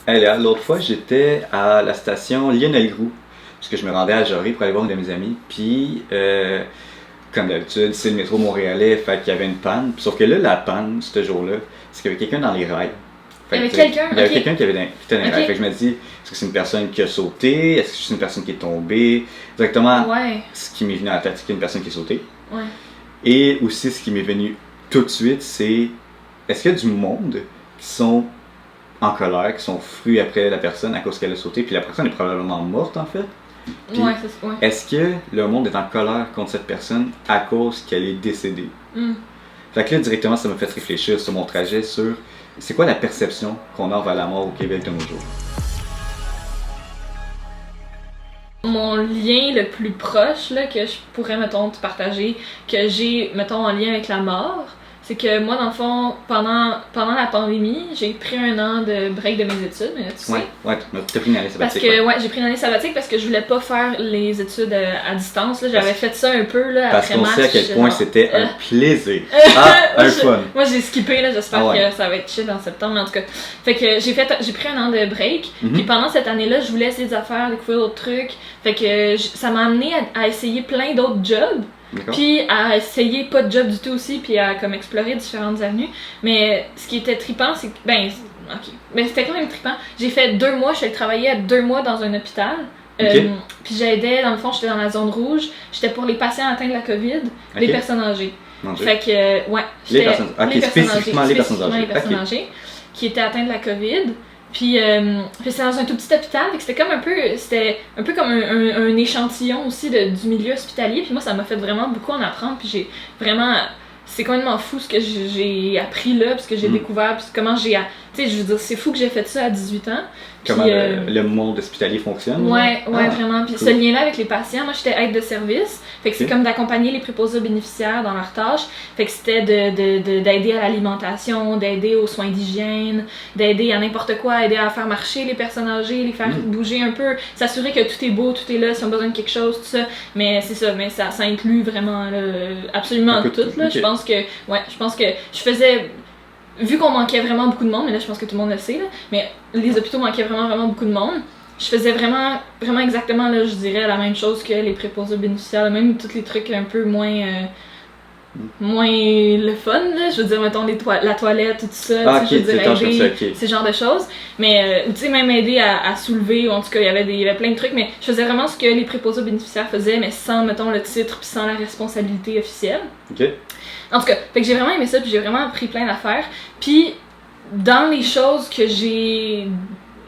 Hey Léa, l'autre fois, j'étais à la station Lionel Groux, parce que je me rendais à Jory pour aller voir une de mes amies. Puis, comme d'habitude, c'est le métro montréalais, fait qu'il y avait une panne. Sauf que là, la panne, ce jour-là, c'est qu'il y avait quelqu'un dans les rails. Il y avait quelqu'un? Il y avait Ok. quelqu'un qui était dans les rails. Ok. Fait que je me dis, est-ce que c'est une personne qui a sauté? Est-ce que c'est une personne qui est tombée? Directement, Ouais, ce qui m'est venu à la tête, c'est qu'il y a une personne qui est sautée. ouais. Et aussi, ce qui m'est venu tout de suite, c'est est-ce qu'il y a du monde qui sont en colère, qui sont fruits après la personne à cause qu'elle a sauté, puis la personne est probablement morte en fait? Puis, Ouais, c'est ouais. est-ce que le monde est en colère contre cette personne à cause qu'elle est décédée? Hmm. Fait que là, directement, ça m'a fait réfléchir sur mon trajet sur c'est quoi la perception qu'on a envers la mort au Québec de nos jours? Mon lien le plus proche là, que je pourrais, mettons, te partager, que j'ai, mettons, en lien avec la mort, c'est que moi, dans le fond, pendant la pandémie, j'ai pris un an de break de mes études, mais là, tu sais. Ouais, t'as pris une année Parce sabbatique. que, Ouais. ouais, j'ai pris une année sabbatique parce que je voulais pas faire les études à distance. Là. J'avais fait ça un peu là, Parce après qu'on match. sait à quel point genre, c'était euh, un plaisir. Un fun. Moi, j'ai skippé, là, j'espère Ah ouais. que ça va être chill en septembre, mais en tout cas. Fait que j'ai pris un an de break, Mhm. puis pendant cette année-là, je voulais essayer des affaires, découvrir d'autres trucs. Fait que ça m'a amené à essayer plein d'autres jobs, D'accord? puis à essayer pas de job du tout aussi, puis à comme explorer différentes avenues. Mais ce qui était trippant, c'est que, ok, mais c'était quand même trippant. J'ai fait 2 mois, je suis allée travailler 2 mois dans un hôpital. Ok. Puis j'aidais, dans le fond, j'étais dans la zone rouge, j'étais pour les patients atteints de la COVID, les Ok. personnes âgées. Mon Dieu. Fait que, ouais, Les j'étais- personnes- ok, spécifiquement les personnes âgées. les personnes Ok. âgées qui étaient atteintes de la COVID. Puis c'était dans un tout petit hôpital, fait que c'était un peu comme un échantillon aussi du milieu hospitalier. Puis moi, ça m'a fait vraiment beaucoup en apprendre. Puis j'ai vraiment, c'est complètement fou ce que j'ai appris là, parce que j'ai découvert, puis comment tu sais, je veux dire, c'est fou que j'ai fait ça à 18 ans. Comment Puis, le monde hospitalier fonctionne? Ouais, Ah, vraiment. Puis cool. ce lien-là avec les patients, moi j'étais aide de service. Fait que c'est Ok. comme d'accompagner les préposés aux bénéficiaires dans leurs tâches. Fait que c'était d'aider à l'alimentation, d'aider aux soins d'hygiène, d'aider à n'importe quoi, aider à faire marcher les personnes âgées, les faire bouger un peu, s'assurer que tout est beau, tout est là, si on a besoin de quelque chose, tout ça. Mais c'est ça, mais ça inclut vraiment là, absolument Un peu tout. tout, Là. ok. Je pense que je faisais. Vu qu'on manquait vraiment beaucoup de monde, mais là je pense que tout le monde le sait, là, mais les hôpitaux manquaient vraiment beaucoup de monde. Je faisais vraiment exactement, là, je dirais, la même chose que les préposés aux bénéficiaires, même tous les trucs un peu moins le fun, là. Je veux dire, mettons la toilette, tout ça, Ah, tu sais, ok, je veux c'est dire, tâches comme ça, aider, ok. ces genres de choses. Mais, ou tu sais, même aider à soulever, ou en tout cas, il y avait plein de trucs, mais je faisais vraiment ce que les préposés aux bénéficiaires faisaient, mais sans, mettons, le titre, puis sans la responsabilité officielle. Ok. En tout cas, fait que j'ai vraiment aimé ça, puis j'ai vraiment appris plein d'affaires. Puis, dans les choses que j'ai,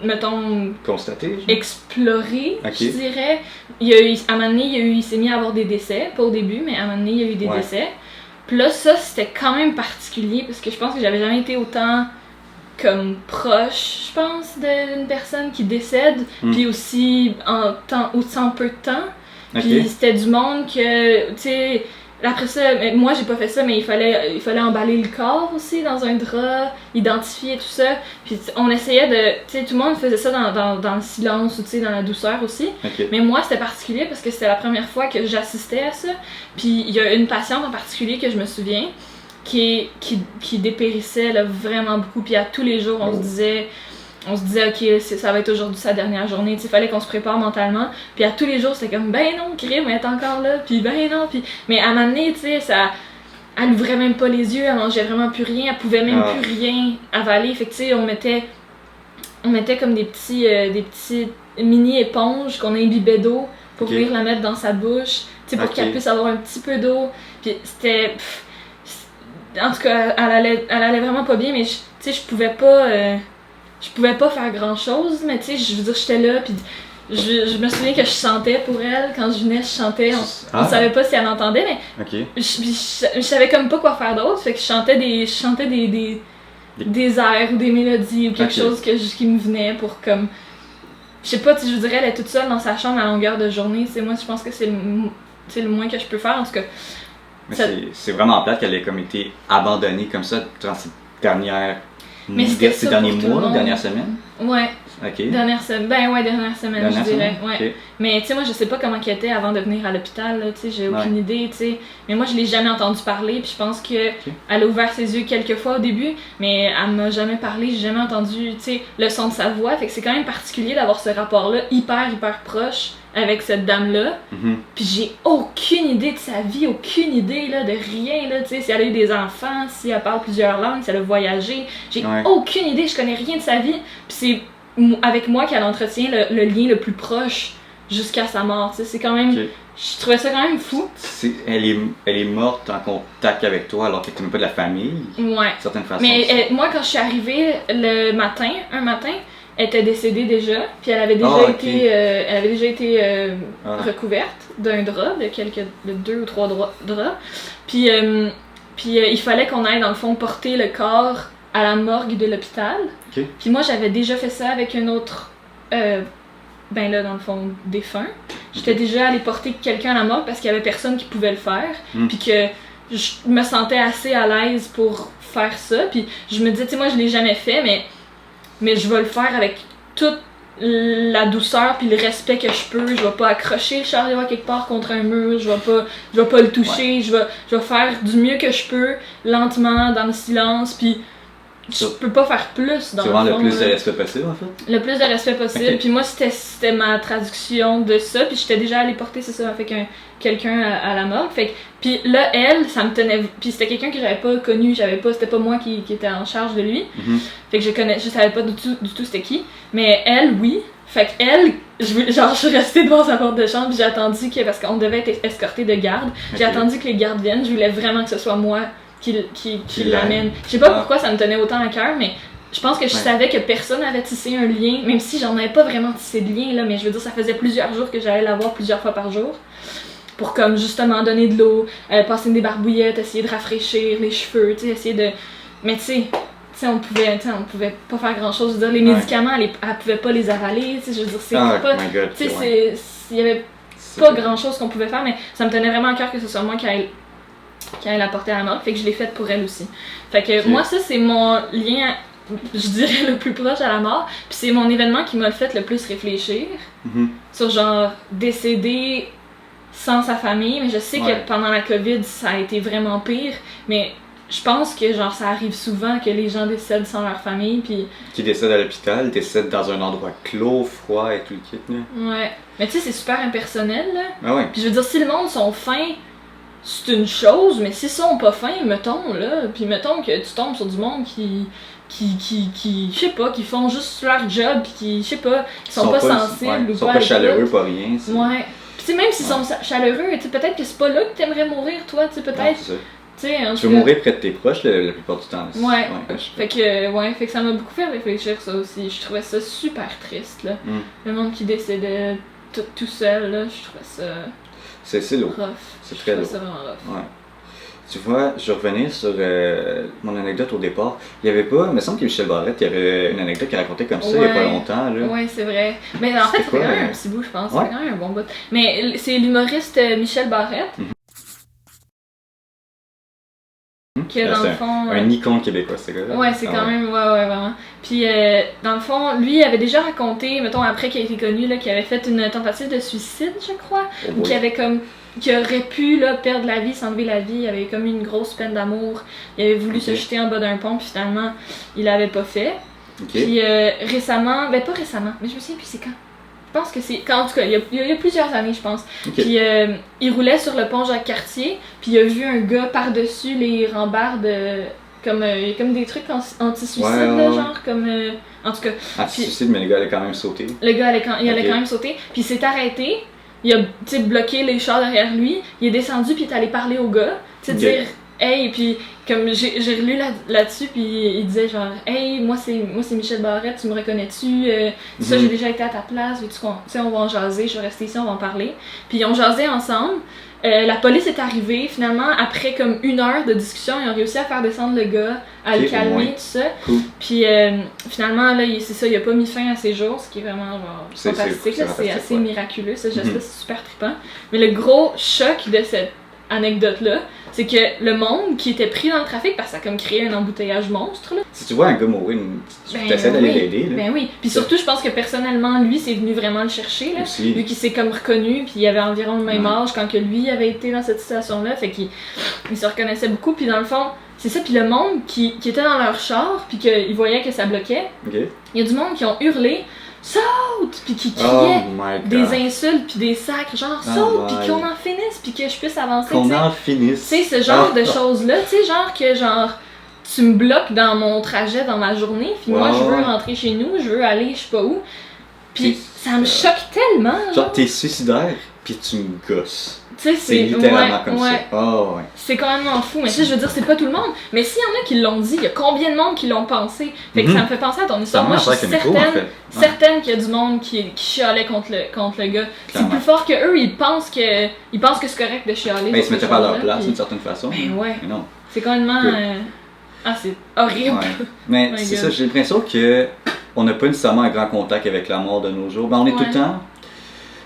mettons, Constaté? genre? explorées, Ok. je dirais, à un moment donné, il s'est mis à avoir des décès, pas au début, mais à un moment donné, il y a eu des Ouais. décès. Puis là, ça, c'était quand même particulier, parce que je pense que j'avais jamais été autant comme proche, je pense, d'une personne qui décède, puis aussi en peu de temps. Ok. Puis c'était du monde que, tu sais, après ça, moi j'ai pas fait ça, mais il fallait emballer le corps aussi dans un drap, identifier tout ça. Puis on essayait de, tu sais, tout le monde faisait ça dans le silence ou tu sais, dans la douceur aussi. Ok. Mais moi c'était particulier parce que c'était la première fois que j'assistais à ça. Puis il y a une patiente en particulier que je me souviens qui dépérissait là, vraiment beaucoup. Puis à tous les jours on se disait ok, ça va être aujourd'hui sa dernière journée, il fallait qu'on se prépare mentalement, puis à tous les jours c'était comme ben non, crime, elle est encore là, puis ben non, puis mais à un moment donné, tu sais, elle ouvrait même pas les yeux, elle mangeait vraiment plus rien, elle pouvait même plus rien avaler, fait que tu sais, on mettait comme des petits mini éponges qu'on imbibait d'eau pour venir la mettre dans sa bouche, tu sais, pour qu'elle puisse avoir un petit peu d'eau, puis c'était en tout cas, elle allait vraiment pas bien, mais tu sais, je pouvais pas faire grand chose, mais tu sais, je veux dire, j'étais là, puis je me souviens que je chantais pour elle, quand je venais, je chantais, on savait pas si elle entendait, mais Ok. je savais comme pas quoi faire d'autre, fait que je chantais des airs ou des mélodies ou quelque chose qui me venait pour comme, je sais pas, tu sais, je dirais, elle est toute seule dans sa chambre à longueur de journée, moi je pense que c'est le moins que je peux faire, en tout cas. Mais c'est vraiment plate qu'elle ait comme été abandonnée comme ça durant ces derniers Mais c'était ces ça derniers pour tout le mois, monde. dernières semaines. Ouais. Ok. Dernière semaine, dernière semaine, Dernière je dirais. semaine? Ouais. Ok. Mais tu sais, moi, je sais pas comment qu'elle était avant de venir à l'hôpital, là, tu sais, j'ai aucune idée, tu sais. Mais moi, je l'ai jamais entendu parler, puis je pense que elle a ouvert ses yeux quelques fois au début, mais elle m'a jamais parlé, j'ai jamais entendu, tu sais, le son de sa voix. Fait que c'est quand même particulier d'avoir ce rapport-là hyper proche avec cette dame-là. Puis j'ai aucune idée de sa vie, aucune idée là, de rien, là, tu sais, si elle a eu des enfants, si elle parle plusieurs langues, si elle a voyagé. J'ai aucune idée, je connais rien de sa vie. Puis c'est avec moi qu'elle entretient le lien le plus proche jusqu'à sa mort, tu sais, c'est quand même... Je trouvais ça quand même fou. Elle est morte en contact avec toi alors que tu n'es même pas de la famille, ouais. de certaine façon. Mais moi, quand je suis arrivée un matin, elle était décédée déjà, puis elle avait déjà été recouverte d'un drap, de 2 ou 3 draps. Puis il fallait qu'on aille dans le fond porter le corps à la morgue de l'hôpital. Puis moi, j'avais déjà fait ça avec un autre, dans le fond, défunt. J'étais déjà allée porter quelqu'un à la morgue parce qu'il y avait personne qui pouvait le faire. Puis que je me sentais assez à l'aise pour faire ça. Puis je me disais, tu sais, moi, je l'ai jamais fait, mais je vais le faire avec toute la douceur puis le respect que je peux. Je vais pas accrocher le chariot à quelque part contre un mur, je vais pas le toucher, je vais faire du mieux que je peux, lentement, dans le silence, puis je peux pas faire plus dans le fond. C'est vraiment le plus de respect possible, en fait? Le plus de respect possible, puis moi c'était ma traduction de ça, puis j'étais déjà allée porter, c'est ça, avec quelqu'un à la morgue, fait que, puis là, elle, ça me tenait, puis c'était quelqu'un que j'avais pas connu, c'était pas moi qui était en charge de lui, fait que je savais pas du tout c'était qui, mais elle, oui, fait que elle, je suis restée devant sa porte de chambre, puis j'ai attendu parce qu'on devait être escorté de gardes, j'ai attendu que les gardes viennent, je voulais vraiment que ce soit moi qui l'amène. Je sais pas pourquoi ça me tenait autant à cœur, mais je pense que je savais que personne n'avait tissé un lien, même si j'en avais pas vraiment tissé de lien, là, mais je veux dire, ça faisait plusieurs jours que j'allais la voir plusieurs fois par jour. Pour comme justement donner de l'eau, passer des barbouillettes, essayer de rafraîchir les cheveux, tu sais, essayer de... Mais tu sais, on pouvait pas faire grand chose. Je veux dire, les médicaments, elle pouvait pas les avaler, tu sais, je veux dire, c'est pas... Tu sais, il y avait pas grand chose qu'on pouvait faire, mais ça me tenait vraiment à cœur que ce soit moi qui aille la porter à la morgue, fait que je l'ai faite pour elle aussi. Fait que moi, ça, c'est mon lien, je dirais, le plus proche à la mort, puis c'est mon événement qui m'a fait le plus réfléchir sur genre décéder sans sa famille, mais je sais que pendant la COVID, ça a été vraiment pire, mais je pense que genre ça arrive souvent que les gens décèdent sans leur famille, puis... Qui décèdent à l'hôpital, décèdent dans un endroit clos, froid et tout le kit, là. Ouais, mais tu sais, c'est super impersonnel, là. Ah ouais. Puis je veux dire, si le monde sont fins, c'est une chose, mais s'ils sont pas fins, mettons, là, puis mettons que tu tombes sur du monde qui je sais pas, qui font juste leur job, pis qui, je sais pas, qui sont pas sensibles, ou sont pas chaleureux, pas rien. Ouais. Pis tu sais, même s'ils sont chaleureux, tu sais, peut-être que c'est pas là que t'aimerais mourir, toi, tu sais, peut-être. Tu veux mourir près de tes proches la plupart du temps. Ouais. Fait que ça m'a beaucoup fait réfléchir, ça aussi. Je trouvais ça super triste, là. Le monde qui décédait tout seul, là, je trouvais ça... C'est lourd. C'est très lourd. C'est vraiment rough. Ouais. Tu vois, je revenais sur mon anecdote au départ. Il y avait pas, il me semble que Michel Barrette, il y avait une anecdote qu'il racontait comme ça il y a pas longtemps. Là. Ouais, c'est vrai. Mais en fait, c'est quand même un petit bout, je pense. C'est quand même un bon bout. Mais c'est l'humoriste Michel Barrette. Que dans le fond. Un icône québécois, c'est gars-là. Ouais, c'est quand même. Ouais, vraiment. Puis, dans le fond, lui, il avait déjà raconté, mettons, après qu'il a été connu, là, qu'il avait fait une tentative de suicide, je crois. Ou qu'il avait comme. Qui aurait pu là, perdre la vie, s'enlever la vie, il avait comme une grosse peine d'amour, il avait voulu se jeter en bas d'un pont, puis finalement, il l'avait pas fait. Puis récemment, pas récemment, mais je me souviens plus c'est quand. Je pense que c'est, en tout cas, il y a plusieurs années, je pense. Puis il roulait sur le pont Jacques-Cartier, puis il a vu un gars par-dessus les rambardes, comme des trucs anti-suicide, là, genre, comme... en tout cas... Anti-suicide, mais le gars allait quand même sauter. Le gars allait quand même sauter, puis il s'est arrêté. Il a bloqué les chars derrière lui, il est descendu puis il est allé parler au gars, tu sais, dire hey, puis comme j'ai relu là-dessus puis il disait genre hey, moi c'est Michel Barrette, tu me reconnais-tu, ça j'ai déjà été à ta place, veux-tu qu'on, tu sais, on va en jaser, je vais rester ici, on va en parler. Puis ils ont jasé ensemble. La police est arrivée, finalement, après comme 1 heure de discussion, ils ont réussi à faire descendre le gars, à le calmer, tout ça. Puis finalement, là, c'est ça, il a pas mis fin à ses jours, ce qui est vraiment genre, fantastique, c'est assez miraculeux, ce geste-là, c'est super trippant. Mais le gros choc de cette anecdote-là, c'est que le monde qui était pris dans le trafic, parce que ça a comme créé un embouteillage monstre, là. Si tu vois un gars mourir, tu essaies d'aller l'aider, là. Ben oui. Puis surtout, je pense que personnellement, lui, c'est venu vraiment le chercher, là. Aussi. Lui qui s'est comme reconnu, puis il avait environ le même âge quand que lui avait été dans cette situation-là, fait qu'il se reconnaissait beaucoup, puis dans le fond, c'est ça, puis le monde qui était dans leur char, puis qu'ils voyaient que ça bloquait, il y a du monde qui ont hurlé « Saute! » puis qui criaient des insultes, puis des sacres, genre « Saute! » puis qu'on en finisse, puis que je puisse avancer, qu'on en finisse. Tu sais, ce genre de choses-là, tu sais, genre que tu me bloques dans mon trajet, dans ma journée, puis moi je veux rentrer chez nous, je veux aller je sais pas où, puis ça me choque tellement. Genre t'es suicidaire, puis tu me gosses. Tu sais, c'est littéralement comme ça. Oh, c'est quand même fou, mais tu sais, je veux dire, c'est pas tout le monde. Mais s'il y en a qui l'ont dit, il y a combien de monde qui l'ont pensé? Fait que ça me fait penser à ton histoire. Moi, je suis certaine qu'il y a du monde qui chialait contre le gars. C'est plus fort que eux, ils pensent que c'est correct de chialer. Mais ils se mettaient pas à leur place d'une certaine façon. Mais ouais. Mais non. C'est quand même... c'est horrible. Mais c'est ça, j'ai l'impression que on n'a pas nécessairement un grand contact avec la mort de nos jours. Ben, on est tout le temps...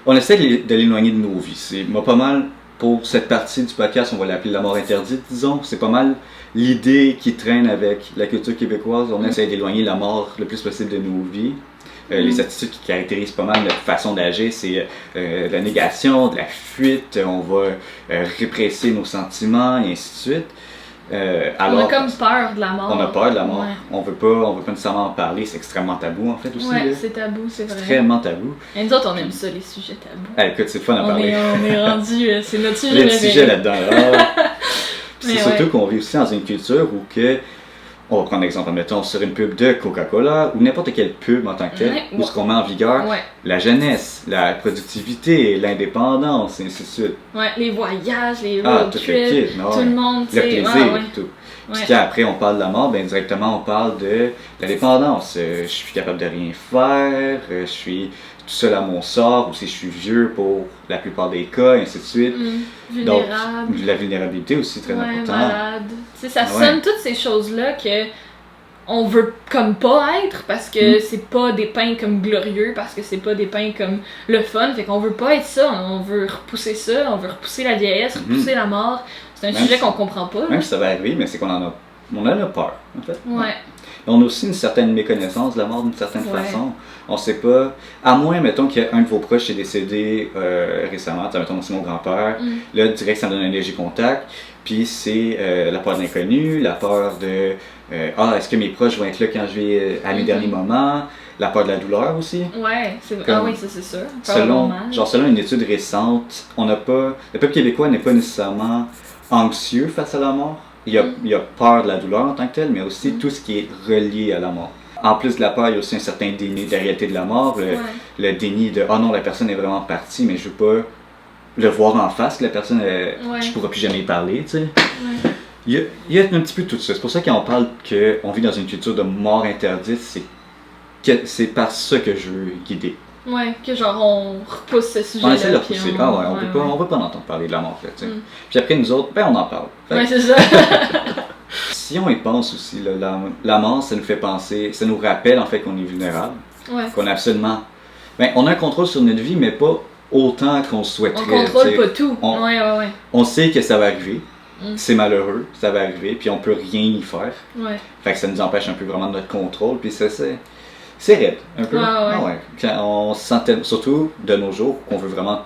On essaie de l'éloigner de nos vies. C'est pas mal, pour cette partie du podcast, on va l'appeler la mort interdite, disons. C'est pas mal l'idée qui traîne avec la culture québécoise. On essaie d'éloigner la mort le plus possible de nos vies. Les attitudes qui caractérisent pas mal notre façon d'agir, c'est la négation, de la fuite, on va répresser nos sentiments, et ainsi de suite. Alors, on a comme peur de la mort. On a peur de la mort. On veut pas nécessairement en parler, c'est extrêmement tabou en fait aussi. Ouais, c'est tabou, c'est vrai. Extrêmement tabou. Et nous autres, on aime ça, les sujets tabous. Écoute, c'est fun à parler. On est rendu, c'est notre sujet. Il y a des sujets là-dedans. C'est surtout qu'on vit aussi dans une culture où on va prendre l'exemple, mettons, sur une pub de Coca-Cola ou n'importe quelle pub en tant que telle, où ce qu'on met en vigueur, la jeunesse, la productivité, l'indépendance, et ainsi de suite. Ouais, les voyages, les road trips, tout le monde, le plaisir et tout. Puis qu'après on parle de la mort, ben directement on parle de l'indépendance. Je suis capable de rien faire, je suis tout seul à mon sort, ou si je suis vieux pour la plupart des cas, et ainsi de suite. Vulnérable. Donc, la vulnérabilité aussi très importante. Malade. Tu sais, ça sonne toutes ces choses-là que on veut comme pas être parce que c'est pas des peints comme glorieux, parce que c'est pas des peints comme le fun, fait qu'on veut pas être ça, on veut repousser ça, on veut repousser la vieillesse, repousser la mort. C'est un sujet qu'on comprend pas. Même si ça va arriver, mais c'est qu'on en a peur, en fait. Ouais. On a aussi une certaine méconnaissance de la mort d'une certaine façon. On sait pas, à moins, mettons, qu'il y a un de vos proches qui est décédé récemment, mettons, c'est mon grand-père, là, direct, ça me donne un léger contact, puis c'est la peur de l'inconnu, la peur de est-ce que mes proches vont être là quand je vais à mes derniers moments, la peur de la douleur aussi. Ouais, c'est vrai. Oui, ça c'est sûr. Selon une étude récente, le peuple québécois n'est pas nécessairement anxieux face à la mort. Il y a peur de la douleur en tant que telle, mais aussi tout ce qui est relié à la mort. En plus de la peur, il y a aussi un certain déni de la réalité de la mort, le déni de « Ah non, la personne est vraiment partie, mais je veux pas le voir en face, que la personne, je pourrai plus jamais y parler, tu sais. » Il y a un petit peu tout ça. C'est pour ça qu'on parle qu'on vit dans une culture de mort interdite, c'est par ça que je veux guider. Ouais, que genre on repousse ce sujet-là. On essaie de le repousser. On veut pas en entendre parler de la mort, là, tu sais. Puis après, nous autres, on en parle. Ouais, c'est ça. Si on y pense aussi, la mort, ça nous fait penser, ça nous rappelle en fait qu'on est vulnérable. Qu'on a absolument... on a un contrôle sur notre vie, mais pas autant qu'on souhaiterait. On contrôle pas tout. On sait que ça va arriver. C'est malheureux, ça va arriver, puis on peut rien y faire. Fait que ça nous empêche un peu vraiment de notre contrôle, puis ça, c'est raide, un peu. Quand on se sent surtout de nos jours, qu'on veut vraiment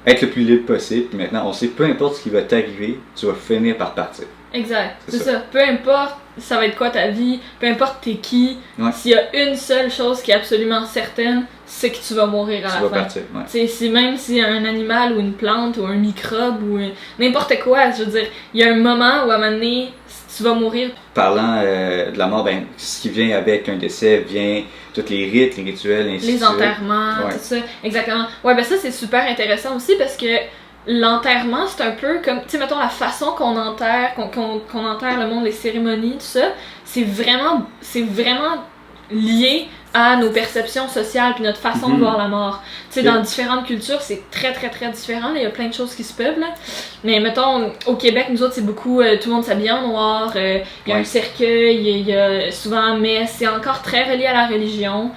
être le plus libre possible, puis maintenant, on sait peu importe ce qui va t'arriver, tu vas finir par partir. Exact, c'est ça. Peu importe ça va être quoi ta vie, peu importe t'es qui, s'il y a une seule chose qui est absolument certaine, c'est que tu vas mourir à la fin. Tu vas partir, même s'il y a un animal ou une plante ou un microbe ou n'importe quoi, je veux dire, il y a un moment où à un moment donné, tu vas mourir. Parlant de la mort, ce qui vient avec un décès vient tous les rites, les rituels, ainsi de suite. Les enterrements, tout ça, exactement. Ouais, ça c'est super intéressant aussi parce que l'enterrement, c'est un peu comme, tu sais, mettons, la façon qu'on enterre, qu'on enterre le monde, les cérémonies, tout ça, c'est vraiment lié à nos perceptions sociales puis notre façon de voir la mort. Tu sais, dans différentes cultures, c'est très, très, très différent. Il y a plein de choses qui se peuvent, là. Mais mettons, au Québec, nous autres, c'est beaucoup, tout le monde s'habille en noir, il y a un cercueil, il y a souvent messe, c'est encore très relié à la religion.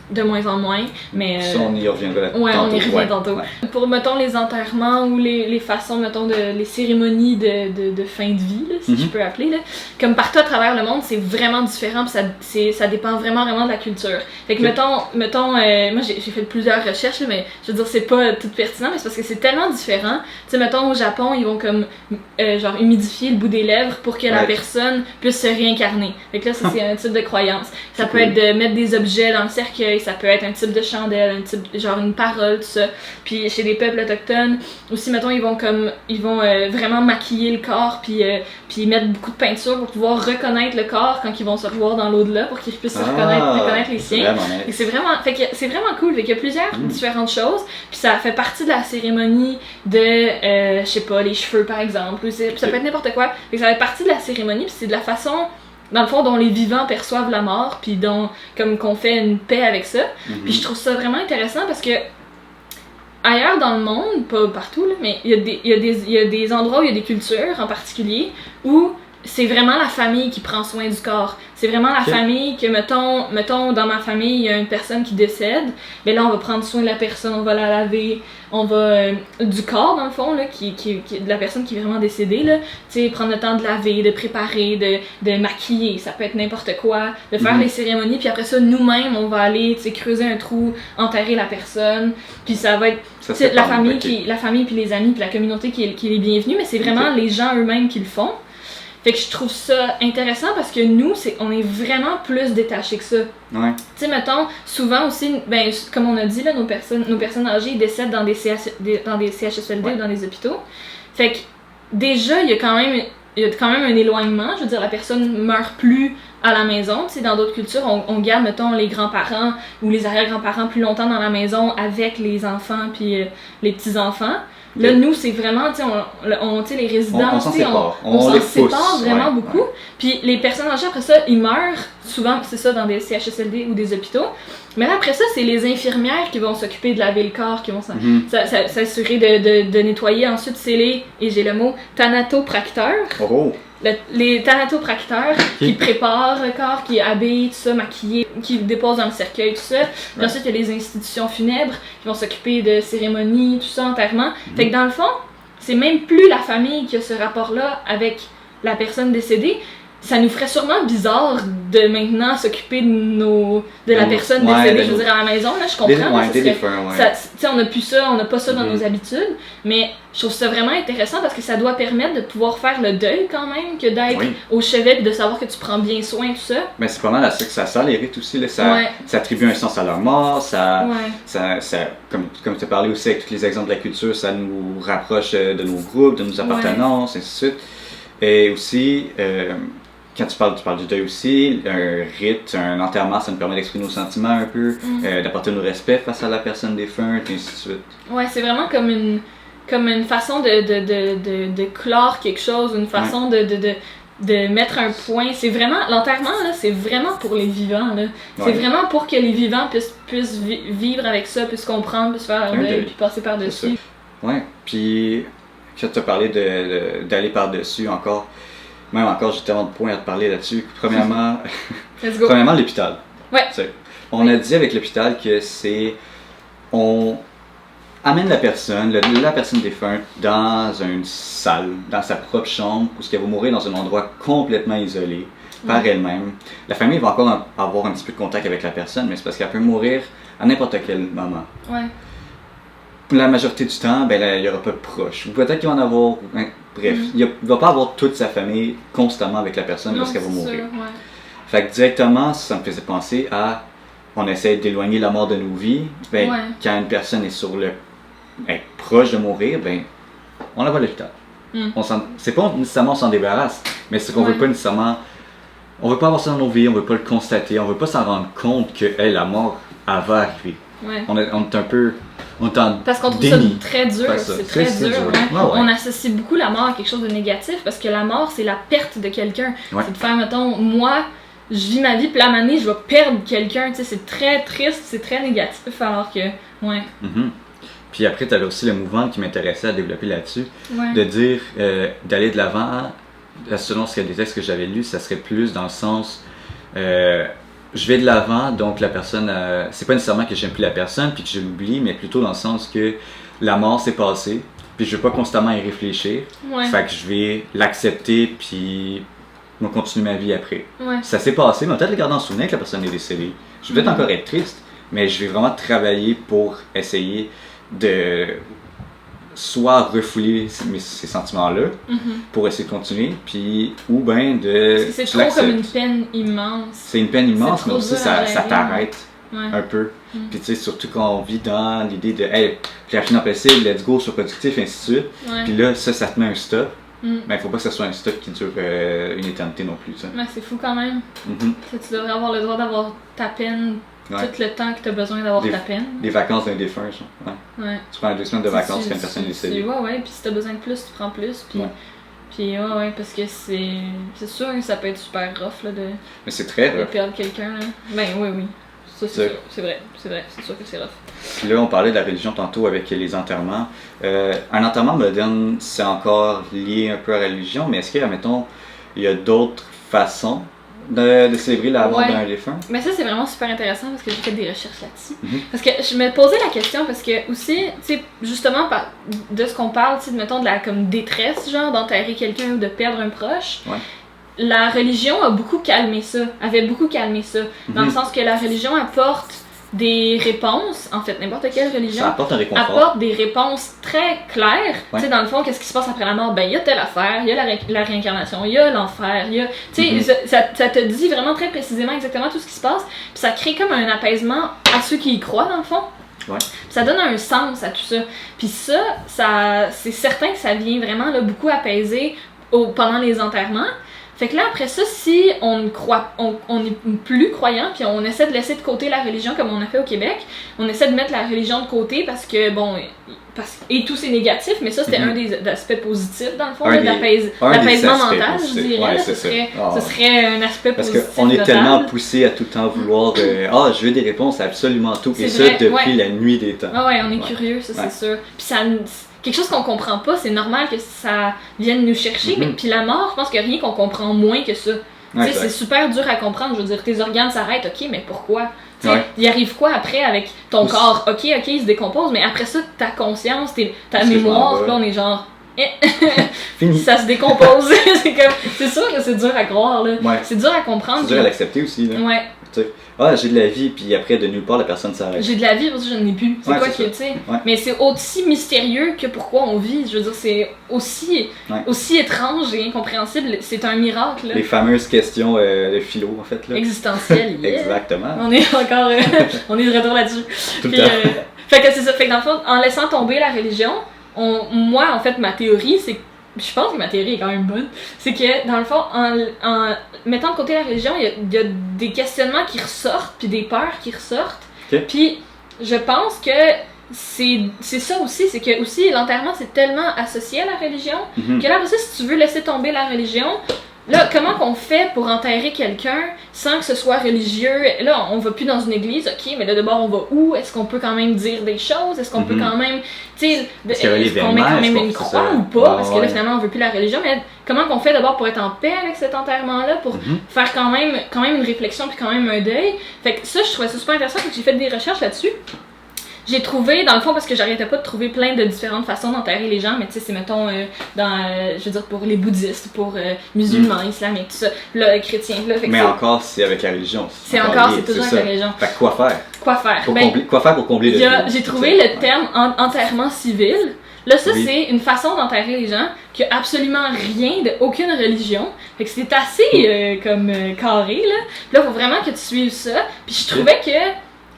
de moins en moins, mais... Ça, on y reviendra Ouais, tantôt. on y revient tantôt. Ouais. Pour, mettons, les enterrements ou les façons, mettons, les cérémonies de fin de vie, là, si je peux appeler, là, comme partout à travers le monde, c'est vraiment différent, puis ça dépend vraiment de la culture. Fait que, mettons moi j'ai fait plusieurs recherches, là, mais je veux dire, c'est pas tout pertinent, mais c'est parce que c'est tellement différent. Tu sais, mettons, au Japon, ils vont comme, genre, humidifier le bout des lèvres pour que la personne puisse se réincarner. Fait que là, ça, c'est un type de croyance. Ça peut être de mettre des objets dans le cercueil, ça peut être un type de chandelle, un type, genre une parole, tout ça. Puis chez les peuples autochtones, aussi, mettons, ils vont vraiment maquiller le corps, puis mettre beaucoup de peinture pour pouvoir reconnaître le corps quand ils vont se revoir dans l'au-delà, pour qu'ils puissent reconnaître les siens. C'est vraiment cool. Fait qu'il y a plusieurs différentes choses, puis ça fait partie de la cérémonie de, je sais pas, les cheveux par exemple, ça peut être n'importe quoi. Fait que ça fait partie de la cérémonie, puis c'est de la façon, dans le fond, dont les vivants perçoivent la mort, puis comme qu'on fait une paix avec ça. Puis je trouve ça vraiment intéressant parce que ailleurs dans le monde, pas partout, là, mais il y a des endroits où il y a des cultures en particulier où c'est vraiment la famille qui prend soin du corps. C'est vraiment la famille que, mettons, dans ma famille, il y a une personne qui décède, mais là, on va prendre soin de la personne, on va la laver, on va... du corps, dans le fond, là, de la personne qui est vraiment décédée, là, tu sais, prendre le temps de laver, de préparer, de maquiller, ça peut être n'importe quoi, de faire les cérémonies, puis après ça, nous-mêmes, on va aller, tu sais, creuser un trou, enterrer la personne, puis ça va être... la famille puis les amis puis la communauté qui est les bienvenus, mais c'est vraiment les gens eux-mêmes qui le font. Fait que je trouve ça intéressant parce que nous, on est vraiment plus détachés que ça. Ouais. Tu sais, mettons, souvent aussi, ben, comme on a dit, là, nos personnes âgées décèdent dans des CHSLD ou dans des hôpitaux. Fait que déjà, il y a quand même un éloignement. Je veux dire, la personne meurt plus à la maison. Tu sais, dans d'autres cultures, on garde, mettons, les grands-parents ou les arrière-grands-parents plus longtemps dans la maison avec les enfants puis les petits-enfants. Là, nous, c'est vraiment, tu sais, les résidents, on s'en sépare. On s'en les sépare vraiment beaucoup. Ouais. Puis les personnes âgées, après ça, ils meurent, souvent, c'est ça, dans des CHSLD ou des hôpitaux. Mais là, après ça, c'est les infirmières qui vont s'occuper de laver le corps, qui vont s'assurer de nettoyer. Ensuite, c'est et j'ai le mot, thanatopracteurs. Oh. Les thanatopracteurs qui préparent le corps, qui habillent, tout ça, maquillent, qui déposent dans le cercueil, tout ça. Puis ensuite, il y a les institutions funèbres qui vont s'occuper de cérémonies, tout ça, enterrement. Fait que dans le fond, c'est même plus la famille qui a ce rapport-là avec la personne décédée. Ça nous ferait sûrement bizarre de maintenant s'occuper de la personne décédée, je veux dire, à la maison, là, je comprends. On n'a plus ça, on n'a pas ça dans nos habitudes, mais je trouve ça vraiment intéressant parce que ça doit permettre de pouvoir faire le deuil quand même, que d'être au chevet et de savoir que tu prends bien soin, tout ça. Mais c'est pas mal à ça que ça sert les rites aussi, là. Ça attribue un sens à leur mort, comme tu as parlé aussi avec tous les exemples de la culture, ça nous rapproche de nos groupes, de nos appartenances, ainsi de suite. Et aussi, quand tu parles du deuil aussi, un rite, un enterrement, ça nous permet d'exprimer nos sentiments un peu, d'apporter nos respects face à la personne défunte, et ainsi de suite. Ouais, c'est vraiment comme une façon de clore quelque chose, une façon de mettre un point. C'est vraiment, l'enterrement, là, c'est vraiment pour les vivants, là. C'est vraiment pour que les vivants puissent vivre avec ça, puissent comprendre, puissent faire leur deuil, puis passer par-dessus. Ouais, puis quand tu as parlé d'aller par-dessus encore, même encore, j'ai tellement de points à te parler là-dessus. Premièrement, l'hôpital. Ouais. On a dit avec l'hôpital que on amène la personne défunte dans une salle, dans sa propre chambre, où elle va mourir dans un endroit complètement isolé, par elle-même. La famille va encore avoir un petit peu de contact avec la personne, mais c'est parce qu'elle peut mourir à n'importe quel moment. Ouais. La majorité du temps, il n'y aura pas de proches. Ou peut-être qu'il va en avoir. Bref, il ne va pas avoir toute sa famille constamment avec la personne lorsqu'elle va mourir. Fait que directement, ça me faisait penser à. On essaie d'éloigner la mort de nos vies. Quand une personne est proche de mourir, on la va à l'hôpital. C'est pas nécessairement on s'en débarrasse, mais c'est qu'on veut pas nécessairement. On veut pas avoir ça dans nos vies, on veut pas le constater, on veut pas s'en rendre compte que la mort, elle va arriver. Ouais. On est un peu. Parce qu'on trouve ça très dur, c'est très dur. On associe beaucoup la mort à quelque chose de négatif parce que la mort, c'est la perte de quelqu'un. C'est de faire, mettons, moi, je vis ma vie, puis la année, je vais perdre quelqu'un. Tu sais, c'est très triste, c'est très négatif, alors que. Puis après, tu avais aussi le mouvement qui m'intéressait à développer là-dessus, de dire d'aller de l'avant, selon ce que des textes que j'avais lus, ça serait plus dans le sens. je vais de l'avant, donc la personne, c'est pas nécessairement que j'aime plus la personne puis que je l'oublie, mais plutôt dans le sens que la mort s'est passée, puis je veux pas constamment y réfléchir. Ouais. Fait que je vais l'accepter puis moi continuer ma vie après. Ouais. Ça s'est passé, mais peut-être le garder en souvenir que la personne est décédée. Je vais peut-être encore être triste, mais je vais vraiment travailler pour essayer de soit refouler ces sentiments-là pour essayer de continuer, puis ou bien de... Parce que c'est trop comme une peine immense. C'est une peine immense, trop mais aussi dur à ça gérer. t'arrête un peu. Puis tu sais, surtout quand on vit dans l'idée de « Hey, j'ai la possible, let's go, sois productif, ainsi de suite. Ouais. Puis là, ça te met un stop. Mm. Mais il faut pas que ce soit un stop qui dure une éternité non plus. Ça. Ouais, c'est fou quand même. Que tu devrais avoir le droit d'avoir ta peine tout le temps que tu as besoin d'avoir ta peine. Les vacances d'un défunt, genre. Ouais. Tu prends 2 semaines de vacances quand une personne est décédée. Ouais, puis si tu as besoin de plus, tu prends plus. Puis ouais, parce que c'est sûr que ça peut être super rough là, Mais c'est très de rough. perdre quelqu'un. Là. Ben oui. Ça, c'est sûr. C'est vrai. C'est sûr que c'est rough. Puis là, on parlait de la religion tantôt avec les enterrements. Un enterrement moderne, c'est encore lié un peu à la religion, mais est-ce que, admettons, il y a d'autres façons de célébrer la mort d'un défunt? Mais ça, c'est vraiment super intéressant parce que j'ai fait des recherches là-dessus. Parce que je me posais la question parce que aussi, tu sais, justement, de ce qu'on parle, tu sais, mettons de la comme détresse, genre, d'enterrer quelqu'un ou de perdre un proche. Ouais. La religion avait beaucoup calmé ça. Dans le sens que la religion apporte des réponses, en fait, n'importe quelle religion ça apporte un réconfort. apporte des réponses très claires. Tu sais, dans le fond, qu'est-ce qui se passe après la mort? Ben, il y a telle affaire, il y a la réincarnation, il y a l'enfer, il y a... Tu sais, ça te dit vraiment très précisément exactement tout ce qui se passe, puis ça crée comme un apaisement à ceux qui y croient, dans le fond. Ouais. Ça donne un sens à tout ça. Puis ça c'est certain que ça vient vraiment là, beaucoup apaiser pendant les enterrements. Fait que là, après ça, si on est plus croyant, puis on essaie de laisser de côté la religion comme on a fait au Québec, on essaie de mettre la religion de côté parce que, bon, et tout c'est négatif, mais ça c'était un des aspects positifs dans le fond, d'apaisement mental, je dirais. Ouais, ce serait un aspect positif. Parce qu'on est tellement poussé à tout le temps vouloir je veux des réponses à absolument tout, et ça depuis la nuit des temps. Ah ouais, on est curieux, ça c'est sûr. Puis ça... Quelque chose qu'on comprend pas, c'est normal que ça vienne nous chercher, mais puis la mort, je pense qu'il y a rien qu'on comprend moins que ça. C'est super dur à comprendre, je veux dire, tes organes s'arrêtent, ok, mais pourquoi? Il arrive quoi après avec ton corps? Ok, il se décompose, mais après ça, ta conscience, ta mémoire, là on est genre... Fini. Ça se décompose. C'est sûr que c'est dur à croire, là. Ouais. C'est dur à comprendre. C'est dur à l'accepter aussi, là. Ouais. J'ai de la vie, puis après, de nulle part, la personne s'arrête. J'ai de la vie, parce que je n'en ai plus. C'est quoi que, tu sais. Ouais. Mais c'est aussi mystérieux que pourquoi on vit. Je veux dire, c'est aussi étrange et incompréhensible. C'est un miracle, là. Les fameuses questions de philo, en fait, là. Existentielles, Exactement. On est encore... on est de retour là-dessus. Tout le temps. Fait que c'est ça. Fait que dans le fond, en laissant tomber la religion, moi, en fait, ma théorie, c'est... Je pense que ma théorie est quand même bonne. C'est que, dans le fond, en mettant de côté la religion, il y a des questionnements qui ressortent, puis des peurs qui ressortent. Okay. Puis, je pense que c'est ça aussi, c'est que aussi l'enterrement, c'est tellement associé à la religion, que là, aussi, si tu veux laisser tomber la religion... Là, comment qu'on fait pour enterrer quelqu'un sans que ce soit religieux? Là, on va plus dans une église, ok, mais là, d'abord, on va où? Est-ce qu'on peut quand même dire des choses? Est-ce qu'on peut quand même, tu sais, est-ce qu'on met quand même une croix ou pas? Parce que là, finalement, on veut plus la religion, mais comment qu'on fait d'abord pour être en paix avec cet enterrement-là, pour faire quand même une réflexion puis quand même un deuil? Fait que ça, je trouvais ça super intéressant, que j'ai fait des recherches là-dessus. J'ai trouvé, dans le fond, parce que j'arrêtais pas de trouver plein de différentes façons d'enterrer les gens, mais tu sais, c'est mettons, je veux dire, pour les bouddhistes, pour musulmans, islamiques, tout ça, là, chrétiens, là. Mais encore, c'est avec la religion. C'est toujours avec la religion. Fait que quoi faire? Quoi faire? Quoi faire pour combler le vide? J'ai trouvé le terme enterrement civil. Là, ça, c'est une façon d'enterrer les gens qui a absolument rien aucune religion. Fait que c'est assez carré, là. Puis là, faut vraiment que tu suives ça. Puis je trouvais que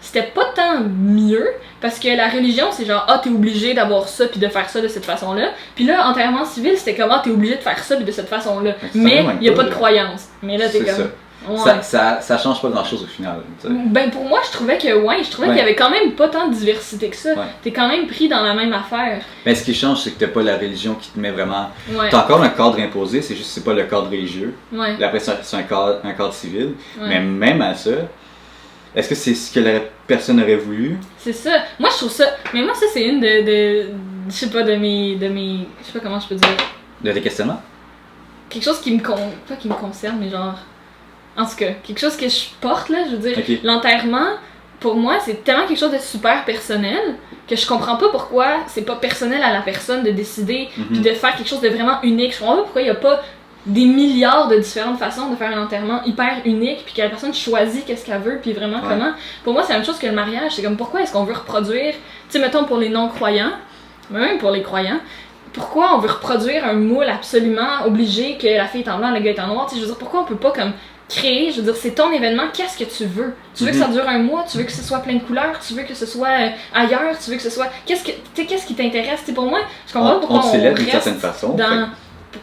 c'était pas tant mieux, parce que la religion, c'est genre, t'es obligé d'avoir ça puis de faire ça de cette façon-là. Puis là, enterrement civil, c'était comment t'es obligé de faire ça puis de cette façon-là. Mais il y a pas de croyance. Mais là, t'es comme... Ouais. Ça change pas grand-chose au final. T'sais. Ben pour moi, je trouvais qu'il y avait quand même pas tant de diversité que ça. Ouais. T'es quand même pris dans la même affaire. Mais ce qui change, c'est que t'as pas la religion qui te met vraiment... T'as encore un cadre imposé, c'est juste que c'est pas le cadre religieux. Ouais. Là, après, c'est un cadre civil. Ouais. Mais même à ça... Est-ce que c'est ce que la personne aurait voulu? C'est ça. Moi, je trouve ça... Mais moi, ça, c'est une je sais pas, de mes... Je sais pas comment je peux dire. De tes questionnements? Quelque chose qui me... Pas qui me concerne, mais genre... En tout cas, quelque chose que je porte, là, je veux dire, Ok. l'enterrement, pour moi, c'est tellement quelque chose de super personnel que je comprends pas pourquoi c'est pas personnel à la personne de décider puis de faire quelque chose de vraiment unique. Je comprends pas pourquoi il y a pas des milliards de différentes façons de faire un enterrement hyper unique puis que la personne choisit qu'est-ce qu'elle veut puis vraiment comment. Pour moi, c'est la même chose que le mariage. C'est comme pourquoi est-ce qu'on veut reproduire, tu sais, mettons pour les non-croyants, mais même pour les croyants, pourquoi on veut reproduire un moule absolument obligé que la fille est en blanc, le gars est en noir, tu sais, je veux dire, pourquoi on peut pas comme créer, je veux dire, c'est ton événement, qu'est-ce que tu veux? Tu veux que ça dure un mois, tu veux que ce soit plein de couleurs, tu veux que ce soit ailleurs, tu veux que ce soit... Qu'est-ce qui t'intéresse? T'sais, pour moi, je comprends pas pourquoi on célèbre d'une reste certaine façon. dans...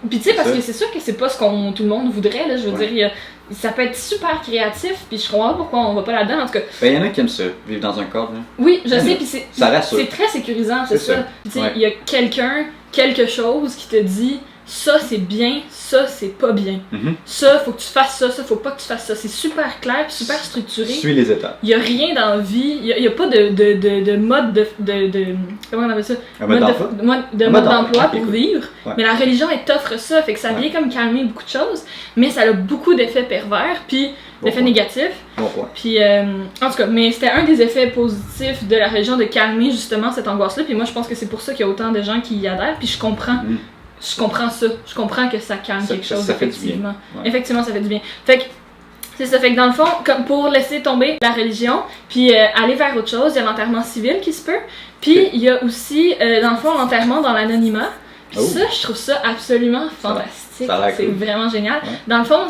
Puis tu sais, parce ça. que c'est sûr que c'est pas ce qu'on tout le monde voudrait, là, je veux dire, ça peut être super créatif, puis je comprends pas pourquoi on va pas là-dedans, en tout cas. Ben, y en a qui aiment ça, vivre dans un cadre. Là. Oui, je Ah, sais, mais puis ça rassure. c'est très sécurisant, c'est ça. Tu sais, Ouais. il y a quelqu'un, quelque chose qui te dit ça c'est bien, ça c'est pas bien. Ça, faut que tu fasses ça, ça faut pas que tu fasses ça. C'est super clair, puis super structuré. Suis les étapes. Il y a rien dans la vie, il y a pas de mode de comment on appelle ça? Un mode d'emploi? Mode d'emploi pour écoute. vivre. Ouais. Mais la religion, elle t'offre ça, fait que ça vient comme calmer beaucoup de choses, mais ça a beaucoup d'effets pervers, puis Bon d'effets point. négatifs. Bon point. Puis, en tout cas, mais c'était un des effets positifs de la religion de calmer justement cette angoisse-là. Puis moi, je pense que c'est pour ça qu'il y a autant de gens qui y adhèrent. Puis je comprends ça. Je comprends que ça calme quelque chose, ça fait du effectivement. bien. Ouais. Effectivement, ça fait du bien. Fait que, c'est ça. Fait que dans le fond, comme pour laisser tomber la religion, puis aller vers autre chose, il y a l'enterrement civil qui se peut. Puis il y a aussi, dans le fond, l'enterrement dans l'anonymat. Puis ça, je trouve ça absolument fantastique. Ça a l'air C'est cool. vraiment génial. Ouais. Dans le fond,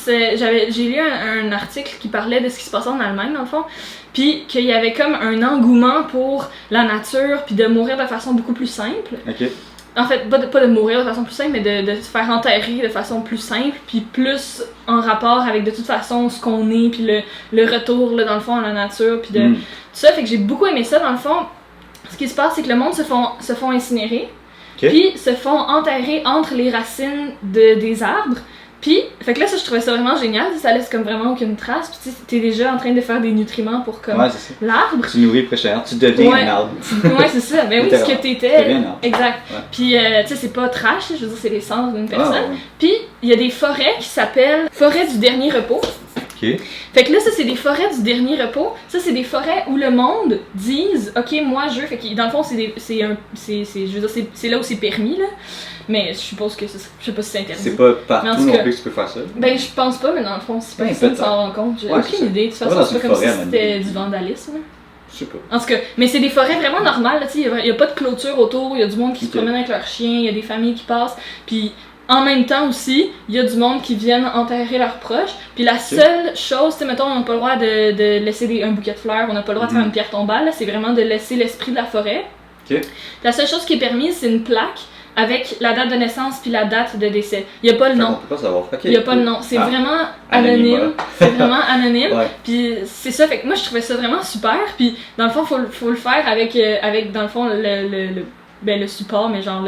j'ai lu un article qui parlait de ce qui se passait en Allemagne, dans le fond. Puis qu'il y avait comme un engouement pour la nature, puis de mourir de façon beaucoup plus simple. Ok. En fait, pas de mourir de façon plus simple, mais de se faire enterrer de façon plus simple, puis plus en rapport avec de toute façon ce qu'on est, puis le retour, là, dans le fond, à la nature, puis de tout ça. Fait que j'ai beaucoup aimé ça, dans le fond. Ce qui se passe, c'est que le monde se font incinérer, puis se font enterrer entre les racines des arbres. Puis, fait que là, ça, je trouvais ça vraiment génial, ça laisse comme vraiment aucune trace, puis tu sais, t'es déjà en train de faire des nutriments pour comme Ouais, c'est ça. l'arbre. Tu nourris prochainement, tu deviens un arbre. Ouais, c'est ça, mais oui, ce que t'étais. Tu deviens un arbre. Exact. Ouais. Puis, tu sais, c'est pas trash, je veux dire, c'est les cendres d'une personne. Ah, ouais. Puis, il y a des forêts qui s'appellent forêts du dernier repos. Ok. Fait que là, ça, c'est des forêts du dernier repos. Ça, c'est des forêts où le monde dise, OK, moi, je... Fait que dans le fond, je veux dire, c'est là où c'est permis, là. Mais je suppose que je sais pas si c'est interdit. C'est pas Mais en partout tout non cas, plus que tu peux faire ça. Ben, je pense pas, mais dans le fond, si Ben, personne peut-être. s'en rend compte, j'ai Ouais, c'est aucune ça. idée. De toute Ça va façon, dans c'est une pas comme si forêt, c'était même. du vandalisme. Je sais pas. En tout cas, mais c'est des forêts vraiment normales, là, tu sais, il y a pas de clôture autour, il y a du monde qui se promène avec leurs chiens, il y a des familles qui passent, puis en même temps aussi, il y a du monde qui viennent enterrer leurs proches, puis la seule chose, tu sais, mettons, on n'a pas le droit de laisser un bouquet de fleurs, on n'a pas le droit de faire une pierre tombale, là, c'est vraiment de laisser l'esprit de la forêt. Ok. La seule chose qui est permise, c'est une plaque avec la date de naissance puis la date de décès. Il n'y a pas le On nom. peut pas savoir. Ok. Il n'y a pas le nom. C'est Ah. vraiment Anonyme, anonyme. C'est vraiment anonyme. Ouais. Puis c'est ça, fait que moi je trouvais ça vraiment super. Puis dans le fond, faut le faire avec dans le fond, le support, mais genre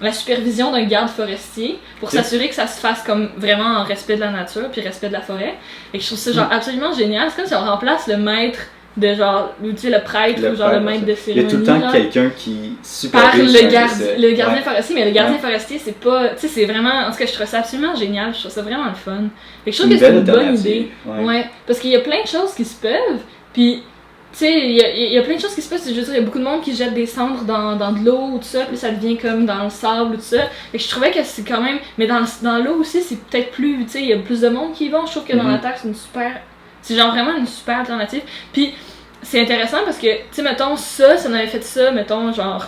la supervision d'un garde forestier pour s'assurer que ça se fasse comme vraiment en respect de la nature puis respect de la forêt. Et je trouve ça genre absolument génial. C'est comme si on remplace le maître de genre, tu sais, le prêtre ou genre le maître de Il y cérémonie. a tout le temps genre, quelqu'un qui par supervise le un gardien décès. forestier, mais le gardien forestier, c'est pas. Tu sais, c'est vraiment. En tout cas, je trouve ça absolument génial, je trouve ça vraiment le fun. Fait que je trouve que c'est une bonne idée. Ouais. Parce qu'il y a plein de choses qui se peuvent, puis. Tu sais, il y a plein de choses qui se passent. Je veux dire, il y a beaucoup de monde qui jette des cendres dans de l'eau ou tout ça, puis ça devient comme dans le sable ou tout ça. Fait que je trouvais que c'est quand même. Mais dans l'eau aussi, c'est peut-être plus. Tu sais, il y a plus de monde qui y vont. Je trouve que dans la terre, c'est une super. C'est genre vraiment une super alternative. Puis c'est intéressant parce que, tu sais, mettons, ça, on avait fait ça, mettons, genre.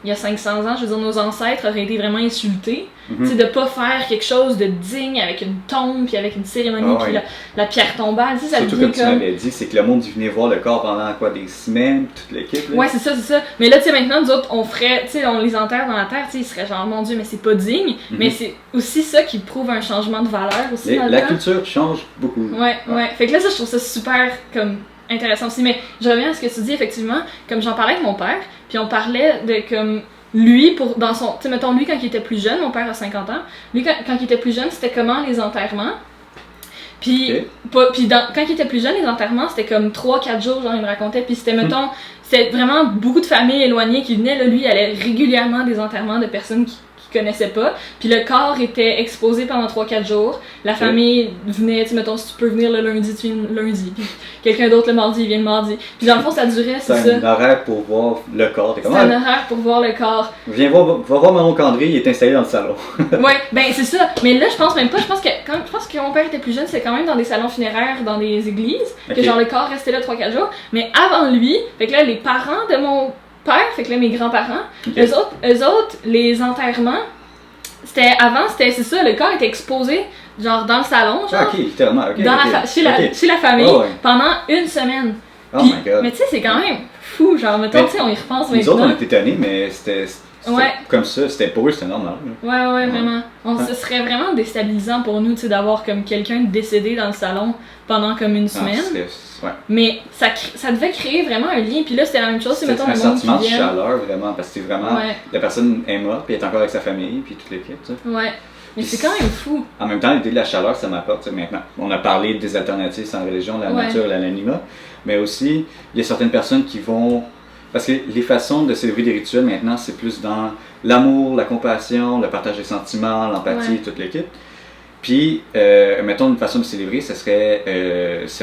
Il y a 500 ans, je veux dire, nos ancêtres auraient été vraiment insultés. Tu sais, de pas faire quelque chose de digne avec une tombe, puis avec une cérémonie, puis la pierre tombale, tu sais, ça surtout comme tu m'avais dit, c'est que le monde venait voir le corps pendant quoi, des semaines, toute l'équipe. Ouais, c'est ça. Mais là, tu sais, maintenant, nous autres, on ferait, tu sais, on les enterre dans la terre, tu sais, ils seraient genre, mon Dieu, mais c'est pas digne. Mais c'est aussi ça qui prouve un changement de valeur aussi dans le La temps. culture change beaucoup. Ouais. Fait que là, ça, je trouve ça super, comme, intéressant aussi. Mais je reviens à ce que tu dis, effectivement, comme j'en parlais avec mon père, puis on parlait de, comme, lui, dans son. Tu sais, mettons, lui, quand il était plus jeune, mon père a 50 ans, lui, quand il était plus jeune, c'était comment les enterrements? Puis, quand il était plus jeune, les enterrements, c'était comme 3-4 jours, genre, il me racontait, puis c'était, mettons, c'était vraiment beaucoup de familles éloignées qui venaient, là, lui, il allait régulièrement à des enterrements de personnes qui connaissaient pas. Puis le corps était exposé pendant 3-4 jours. La famille venait, tu sais, mettons, si tu peux venir le lundi, tu viens le lundi. Puis quelqu'un d'autre le mardi, il vient le mardi. Puis dans le fond, ça durait, c'est ça. C'est un horaire pour voir le corps. C'est un horaire pour voir le corps. Viens voir, va voir mon André, il est installé dans le salon. Ouais, ben c'est ça. Mais là, je pense même pas. Je pense que mon père était plus jeune, c'est quand même dans des salons funéraires, dans des églises, que genre le corps restait là 3-4 jours. Mais avant lui, fait que là, les parents de mon père, fait que là, mes grands-parents, eux autres, les enterrements, c'est ça, le corps était exposé, genre dans le salon, genre. Ah, ok, littéralement, ok. Chez la famille, pendant une semaine. Oh my god. Mais tu sais, c'est quand même fou, genre, mettons, tu sais, on y repense maintenant. Nous autres, on était étonnés, mais c'était comme ça, c'était pour eux, c'était normal. Ouais, vraiment. Ce serait vraiment déstabilisant pour nous, tu sais, d'avoir comme quelqu'un décédé dans le salon pendant comme une semaine. Mais ça devait créer vraiment un lien, puis là, c'était la même chose, c'est mettons un sentiment de chaleur, vraiment, parce que c'est vraiment, la personne est morte, puis elle est encore avec sa famille, puis toute l'équipe, tu sais. Ouais. Mais c'est quand même fou. En même temps, l'idée de la chaleur, ça m'apporte maintenant. On a parlé des alternatives sans religion, la nature, l'anonymat, mais aussi, il y a certaines personnes qui vont... Parce que les façons de célébrer des rituels maintenant, c'est plus dans l'amour, la compassion, le partage des sentiments, l'empathie, toute l'équipe. Puis, mettons, une façon de célébrer, ce serait,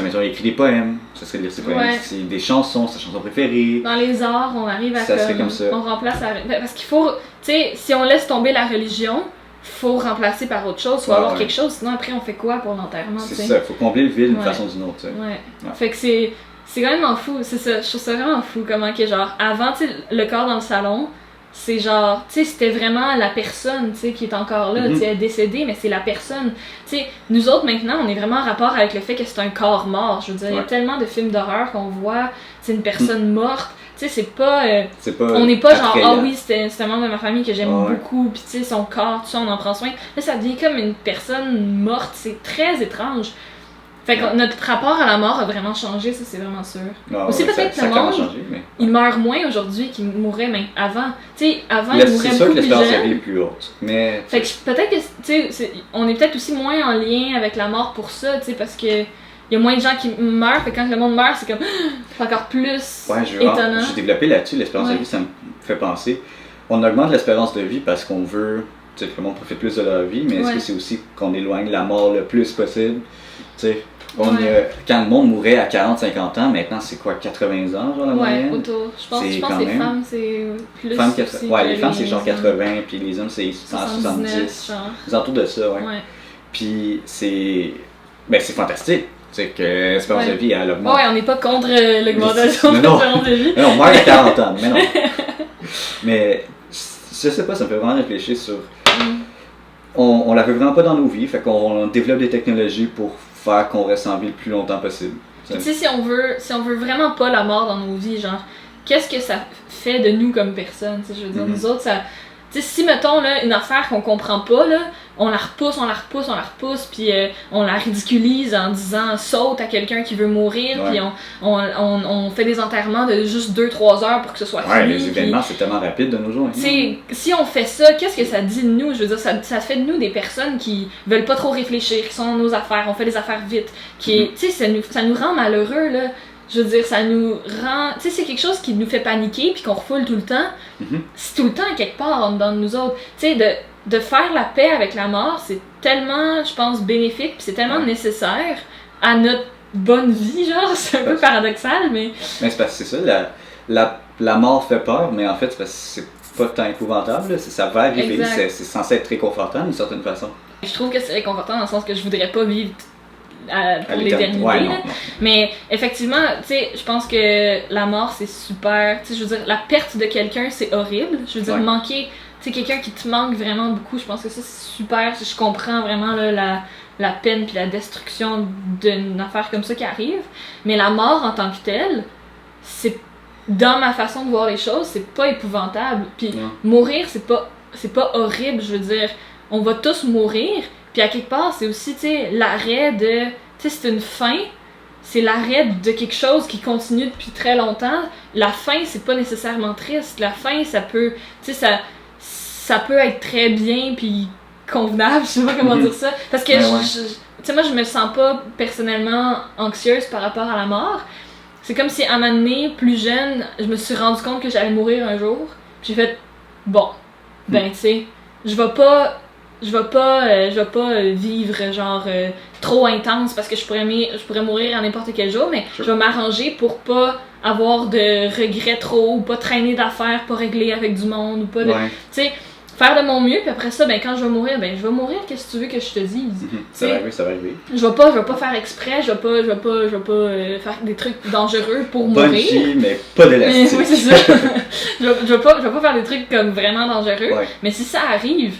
mettons, écrire des poèmes, ce serait lire ses poèmes, c'est des chansons, ses chansons préférées. Dans les arts, on arrive à ça serait comme ça. On remplace parce qu'il faut, tu sais, si on laisse tomber la religion, faut remplacer par autre chose, faut avoir quelque chose, sinon après on fait quoi pour l'enterrement, c'est ça, faut combler le vide d'une façon ou d'une autre, tu sais. Fait que c'est quand même fou, c'est ça, je trouve ça vraiment fou comment que genre, avant, tu sais, le corps dans le salon, c'est genre, tu sais, c'était vraiment la personne, tu sais, qui est encore là, tu sais, elle est décédée, mais c'est la personne. Tu sais, nous autres, maintenant, on est vraiment en rapport avec le fait que c'est un corps mort. Je veux dire, il y a tellement de films d'horreur qu'on voit, c'est une personne morte. Tu sais, c'est pas on n'est pas genre, ah oui, c'est un membre de ma famille que j'aime beaucoup, pis tu sais, son corps, tout ça, on en prend soin. Là, ça devient comme une personne morte, c'est très étrange. Fait que notre rapport à la mort a vraiment changé, ça c'est vraiment sûr. Aussi peut-être que le monde, il meurt moins aujourd'hui qu'il mourrait même avant. Tu sais, avant il mourait beaucoup plus jeune. C'est sûr que l'espérance de vie est plus haute. Mais... Fait que peut-être que, tu sais, on est peut-être aussi moins en lien avec la mort pour ça, tu sais, parce que il y a moins de gens qui meurent, fait que quand le monde meurt, c'est comme c'est encore plus étonnant. J'ai développé là-dessus, l'espérance de vie, ça me fait penser. On augmente l'espérance de vie parce qu'on veut que le monde profite plus de leur vie, mais est-ce que c'est aussi qu'on éloigne la mort le plus possible? Tu sais, quand le monde mourait à 40-50 ans, maintenant c'est quoi, 80 ans, genre la moyenne? Autour. Je pense que les femmes, c'est plus aussi les femmes, c'est genre 80, puis les hommes, c'est 170. Genre. Autour de ça, Puis c'est fantastique. C'est que l'espérance de vie, elle augmente. On n'est pas contre l'augmentation de l'espérance de vie. Non, on meurt à 40 ans, mais non. Mais je sais pas, ça me fait vraiment réfléchir sur... On la veut vraiment pas dans nos vies, fait qu'on développe des technologies pour faire qu'on reste en vie le plus longtemps possible. Tu sais, si on veut vraiment pas la mort dans nos vies, genre, qu'est-ce que ça fait de nous comme personnes? Je veux dire, nous autres, ça... Tu sais, si, mettons, là, une affaire qu'on comprend pas, là, on la repousse, puis on la ridiculise en disant « saute à quelqu'un qui veut mourir », puis on fait des enterrements de juste 2-3 heures pour que ce soit fini. Les événements, c'est tellement rapide de nos jours. Si on fait ça, qu'est-ce que ça dit de nous? Je veux dire, ça fait de nous des personnes qui veulent pas trop réfléchir, qui sont dans nos affaires, on fait les affaires vite, tu sais, ça nous rend malheureux, là. Je veux dire, ça nous rend... Tu sais, c'est quelque chose qui nous fait paniquer puis qu'on refoule tout le temps. C'est tout le temps quelque part en dedans de nous autres. Tu sais, de faire la paix avec la mort, c'est tellement, je pense, bénéfique puis c'est tellement nécessaire à notre bonne vie, genre. C'est un peu paradoxal, mais... Mais c'est parce que c'est ça, la mort fait peur, mais en fait, c'est parce que c'est pas tant épouvantable. Ça va arriver, c'est censé être réconfortant d'une certaine façon. Je trouve que c'est réconfortant dans le sens que je voudrais pas vivre pour l'éternité, mais effectivement, tu sais, je pense que la mort c'est super, tu sais, je veux dire, la perte de quelqu'un c'est horrible, je veux dire, manquer, tu sais, quelqu'un qui te manque vraiment beaucoup, je pense que ça c'est super, je comprends vraiment là, la peine puis la destruction d'une affaire comme ça qui arrive, mais la mort en tant que telle, c'est, dans ma façon de voir les choses, c'est pas épouvantable, puis mourir c'est pas horrible, je veux dire, on va tous mourir. Puis à quelque part, c'est aussi, tu sais, l'arrêt de... Tu sais, c'est une fin, c'est l'arrêt de quelque chose qui continue depuis très longtemps. La fin, c'est pas nécessairement triste. La fin, ça peut... Tu sais, ça peut être très bien, puis convenable, je sais pas comment dire ça. Parce que, tu sais, moi, je me sens pas personnellement anxieuse par rapport à la mort. C'est comme si, à un moment donné, plus jeune, je me suis rendu compte que j'allais mourir un jour. Puis j'ai fait, bon, ben, tu sais... je vais pas vivre genre trop intense parce que je pourrais mourir à n'importe quel jour, mais je vais m'arranger pour pas avoir de regrets trop, ou pas traîner d'affaires, pas régler avec du monde, ou pas de... Tu sais, faire de mon mieux, puis après ça, ben quand je vais mourir, qu'est-ce que tu veux que je te dise? Ça va arriver. Je vais pas faire exprès, je vais pas faire des trucs dangereux pour mourir. Bungee, mais pas d'élastique. Oui, c'est ça. je vais pas faire des trucs comme vraiment dangereux, mais si ça arrive,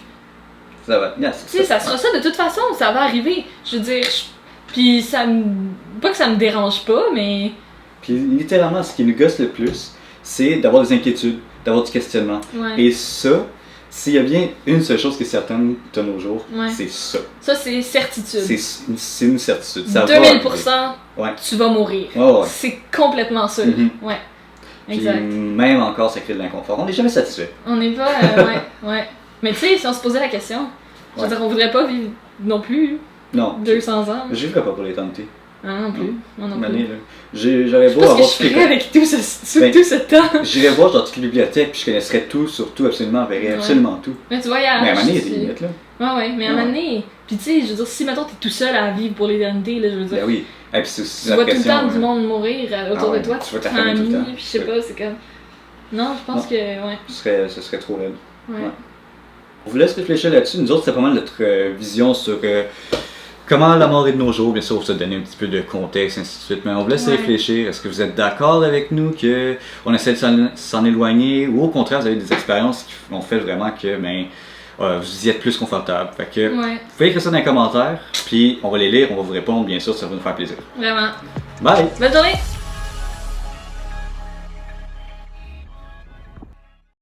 ça va. Tu sais, ça sera ça de toute façon, ça va arriver. Je veux dire, puis ça me... Pas que ça me dérange pas, mais... Puis littéralement, ce qui nous gosse le plus, c'est d'avoir des inquiétudes, d'avoir du questionnement. Et ça, s'il y a bien une seule chose qui est certaine de nos jours, c'est ça. Ça, c'est certitude. C'est une certitude. Ça 2000%, tu vas mourir. C'est complètement sûr. Ouais. Exact. Puis même encore, ça crée de l'inconfort. On n'est jamais satisfait. On n'est pas... ouais. Mais tu sais, si on se posait la question, je veux dire, on voudrait pas vivre non plus 200 ans. Je vivrais pas pour l'éternité. Ah non plus. Moi non plus. J'aurais beau avoir... Qu'est-ce que je ferais avec tout ce temps? J'irais voir dans toute la bibliothèque, puis je connaisserais tout, sur tout, absolument, verrais absolument tout. Mais tu vois, mais à un moment donné, il y a des limites, là. Mais à un moment donné... Puis tu sais, je veux dire, si maintenant t'es tout seul à vivre pour l'éternité, là, je veux dire... Ben oui. Et puis c'est aussi tu vois tout le temps du monde mourir autour de toi, tu vois ta famille famille tout le temps. Puis je sais pas, c'est comme... Non, je pense que... Ce serait trop raide. On vous laisse réfléchir là-dessus. Nous autres, c'est pas mal notre vision sur comment la mort est de nos jours. Bien sûr, on va se donner un petit peu de contexte, ainsi de suite. Mais on vous laisse réfléchir. Est-ce que vous êtes d'accord avec nous qu'on essaie de s'en éloigner, ou au contraire, vous avez des expériences qui ont fait vraiment que vous y êtes plus confortable. Fait que vous pouvez écrire ça dans les commentaires, puis on va les lire, on va vous répondre, bien sûr, ça va nous faire plaisir. Vraiment. Bye! Bonne journée!